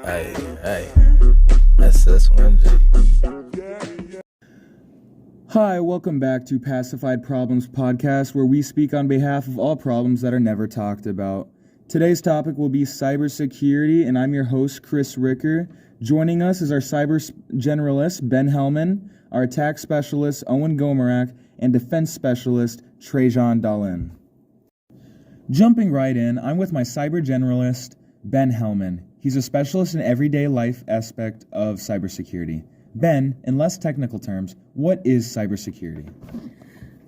Hey, SS1G. Hi, welcome back to Pacified Problems Podcast, where we speak on behalf of all problems that are never talked about. Today's topic will be cybersecurity, and I'm your host, Chris Ricker. Joining us is our cyber generalist, Ben Hellman, our attack specialist, Owen Gomerak, and defense specialist, Trajan Dalin. Jumping right in, I'm with my cyber generalist, Ben Hellman. He's a specialist in everyday life aspect of cybersecurity. Ben, in less technical terms, what is cybersecurity?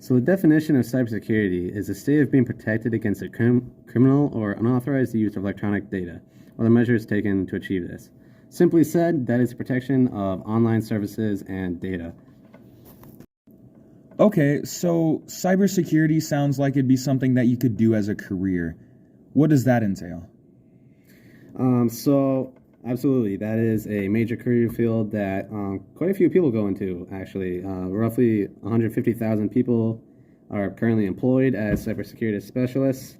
So the definition of cybersecurity is the state of being protected against a criminal or unauthorized use of electronic data, or the measures taken to achieve this. Simply said, that is the protection of online services and data. Okay, so cybersecurity sounds like it'd be something that you could do as a career. What does that entail? Absolutely, that is a major career field that quite a few people go into, actually. Roughly 150,000 people are currently employed as cybersecurity specialists.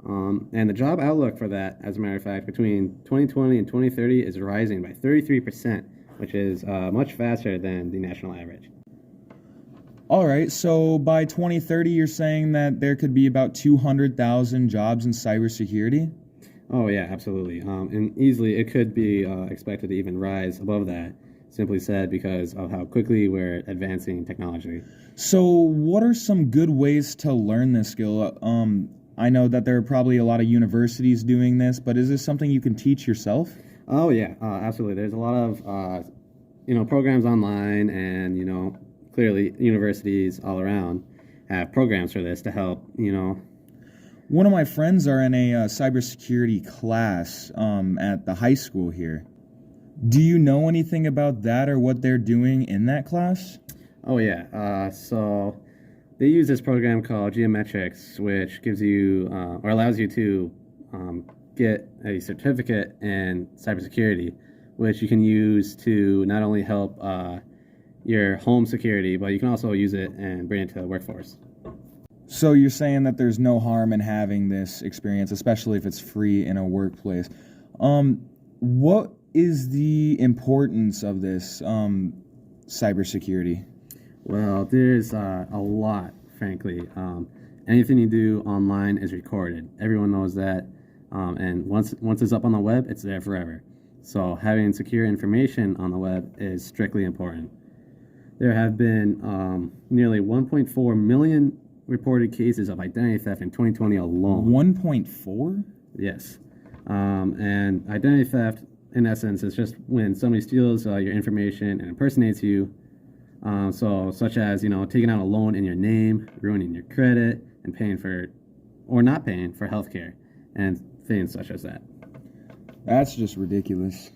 And the job outlook for that, as a matter of fact, between 2020 and 2030 is rising by 33%, which is much faster than the national average. All right, so by 2030, you're saying that there could be about 200,000 jobs in cybersecurity? Oh, yeah, absolutely. And easily it could be expected to even rise above that, simply said, because of how quickly we're advancing technology. So what are some good ways to learn this skill? I know that there are probably a lot of universities doing this, but is this something you can teach yourself? Oh, yeah, absolutely. There's a lot of, programs online, and, clearly universities all around have programs for this to help, One of my friends are in a cybersecurity class at the high school here. Do you know anything about that or what they're doing in that class? Oh, yeah. So they use this program called Geometrics, which gives you or allows you to get a certificate in cybersecurity, which you can use to not only help your home security, but you can also use it and bring it to the workforce. So you're saying that there's no harm in having this experience, especially if it's free in a workplace. What is the importance of this cybersecurity? Well, there's a lot, frankly. Anything you do online is recorded. Everyone knows that. And once it's up on the web, it's there forever. So having secure information on the web is strictly important. There have been nearly 1.4 million reported cases of identity theft in 2020 alone. 1.4? Yes. And identity theft, in essence, is just when somebody steals your information and impersonates you. Such as, taking out a loan in your name, ruining your credit, and paying for, or not paying for healthcare, and things such as that. That's just ridiculous.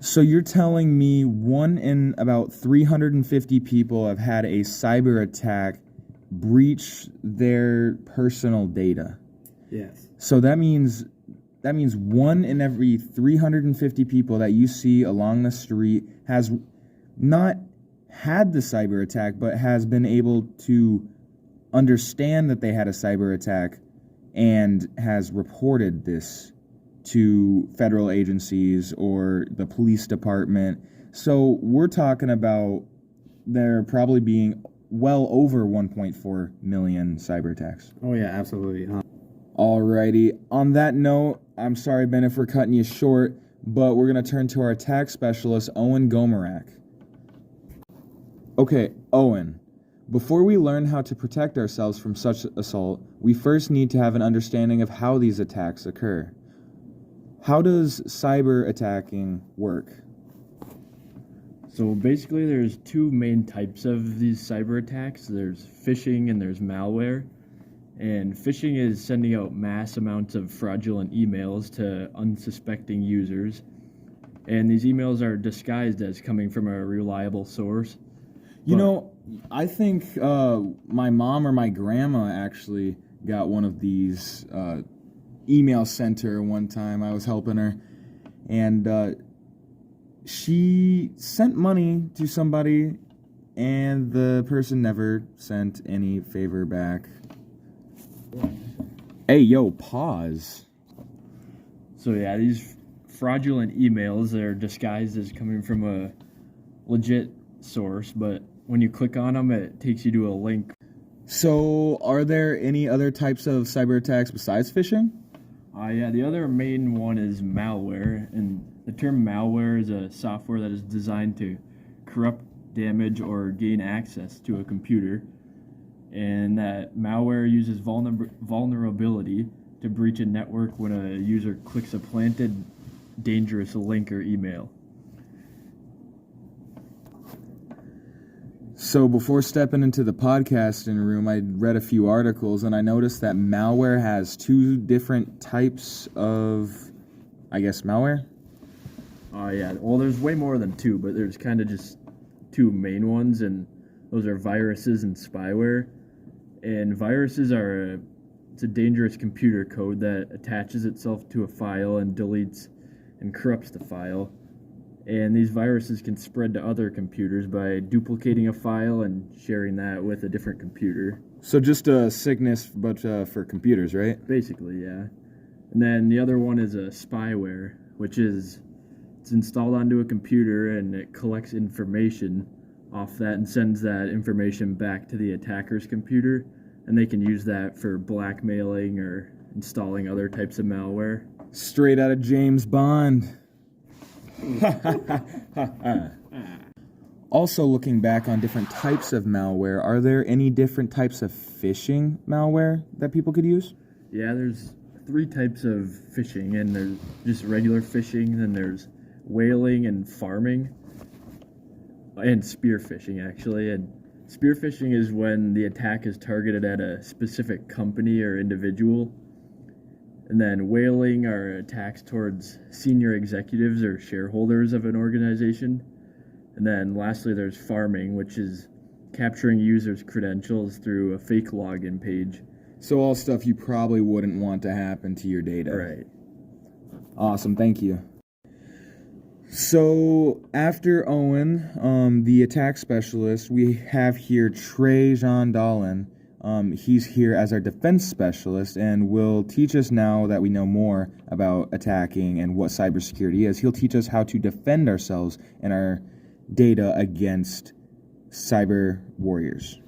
So you're telling me one in about 350 people have had a cyber attack breach their personal data. Yes. So that means one in every 350 people that you see along the street has not had the cyber attack, but has been able to understand that they had a cyber attack and has reported this to federal agencies or the police department. So we're talking about there probably being well over 1.4 million cyber attacks. Oh, yeah, absolutely. Alrighty. On that note, I'm sorry, Ben, if we're cutting you short, but we're going to turn to our attack specialist, Owen Gomerak. Okay, Owen, before we learn how to protect ourselves from such assault, we first need to have an understanding of how these attacks occur. How does cyber attacking work? So basically there's two main types of these cyber attacks. There's phishing and there's malware. And phishing is sending out mass amounts of fraudulent emails to unsuspecting users. And these emails are disguised as coming from a reliable source. I think my mom or my grandma actually got one of these emails sent her one time. I was helping her. And she sent money to somebody, and the person never sent any favor back. Hey, yo, pause. So yeah, these fraudulent emails that are disguised as coming from a legit source, but when you click on them, it takes you to a link. So, are there any other types of cyber attacks besides phishing? Yeah, the other main one is malware, and the term malware is a software that is designed to corrupt, damage, or gain access to a computer, and that malware uses vulnerability to breach a network when a user clicks a planted, dangerous link or email. So before stepping into the podcasting room, I read a few articles and I noticed that malware has two different types of, malware. Yeah, well, there's way more than two, but there's kind of just two main ones, and those are viruses and spyware. And viruses it's a dangerous computer code that attaches itself to a file and deletes and corrupts the file. And these viruses can spread to other computers by duplicating a file and sharing that with a different computer. So just a sickness, but for computers, right? Basically, yeah. And then the other one is a spyware, which is it's installed onto a computer and it collects information off that and sends that information back to the attacker's computer, and they can use that for blackmailing or installing other types of malware. Straight out of James Bond. Also, looking back on different types of malware, are there any different types of phishing malware that people could use? Yeah, there's three types of phishing, and there's just regular phishing, then there's whaling and farming, and spear phishing, actually. And spear phishing is when the attack is targeted at a specific company or individual. And then whaling are attacks towards senior executives or shareholders of an organization. And then lastly, there's farming, which is capturing users' credentials through a fake login page. So all stuff you probably wouldn't want to happen to your data. Right. Awesome, thank you. So after Owen, the attack specialist, we have here Trey Jean Dolan. He's here as our defense specialist and will teach us, now that we know more about attacking and what cybersecurity is, he'll teach us how to defend ourselves and our data against cyber warriors.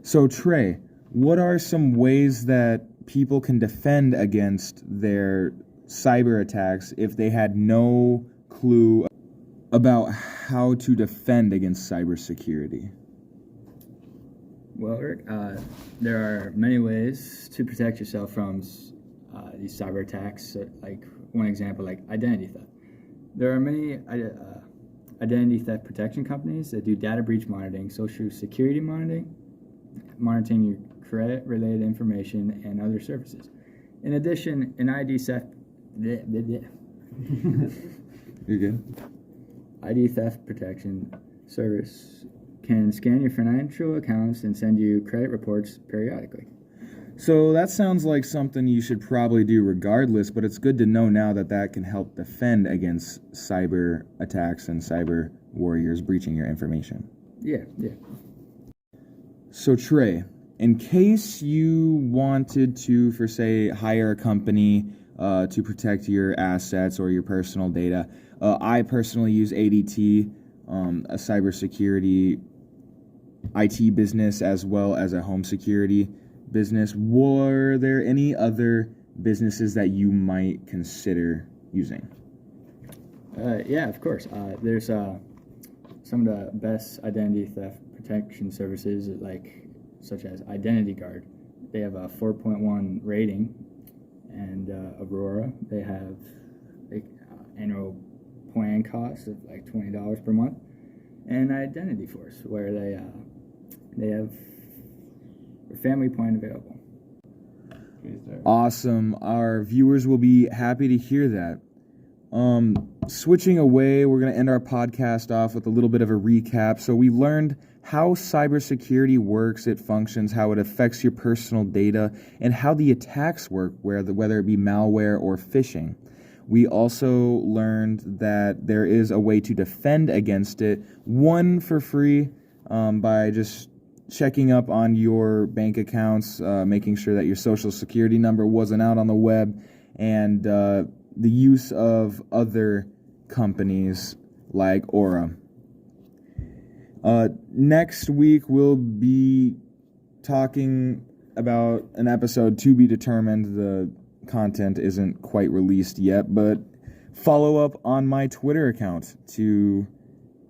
So Trey, what are some ways that people can defend against their cyber attacks if they had no clue about how to defend against cybersecurity? Well, Rick, there are many ways to protect yourself from these cyber attacks. Like one example, like identity theft. There are many identity theft protection companies that do data breach monitoring, social security monitoring your credit-related information, and other services. In addition, an ID theft. You're good. ID theft protection service can scan your financial accounts and send you credit reports periodically. So that sounds like something you should probably do regardless, but it's good to know now that that can help defend against cyber attacks and cyber warriors breaching your information. Yeah. So Trey, in case you wanted to, for say, hire a company to protect your assets or your personal data, I personally use ADT, a cybersecurity IT business as well as a home security business. Were there any other businesses that you might consider using? Yeah, of course. There's some of the best identity theft protection services, such as Identity Guard. They have a 4.1 rating, and Aurora. They have annual plan costs of like $20 per month, and Identity Force, where they have a family plan available. Awesome. Our viewers will be happy to hear that. Switching away, we're going to end our podcast off with a little bit of a recap. So we learned how cybersecurity works, it functions, how it affects your personal data, and how the attacks work, whether it be malware or phishing. We also learned that there is a way to defend against it, one for free, by just checking up on your bank accounts, making sure that your social security number wasn't out on the web, and the use of other companies like Aura. Next week, we'll be talking about an episode to be determined. The content isn't quite released yet, but follow up on my Twitter account to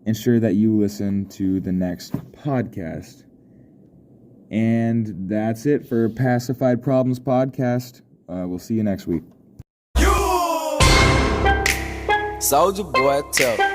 ensure that you listen to the next podcast. And that's it for Pacified Problems Podcast. We'll see you next week. Soulja Boy, tell.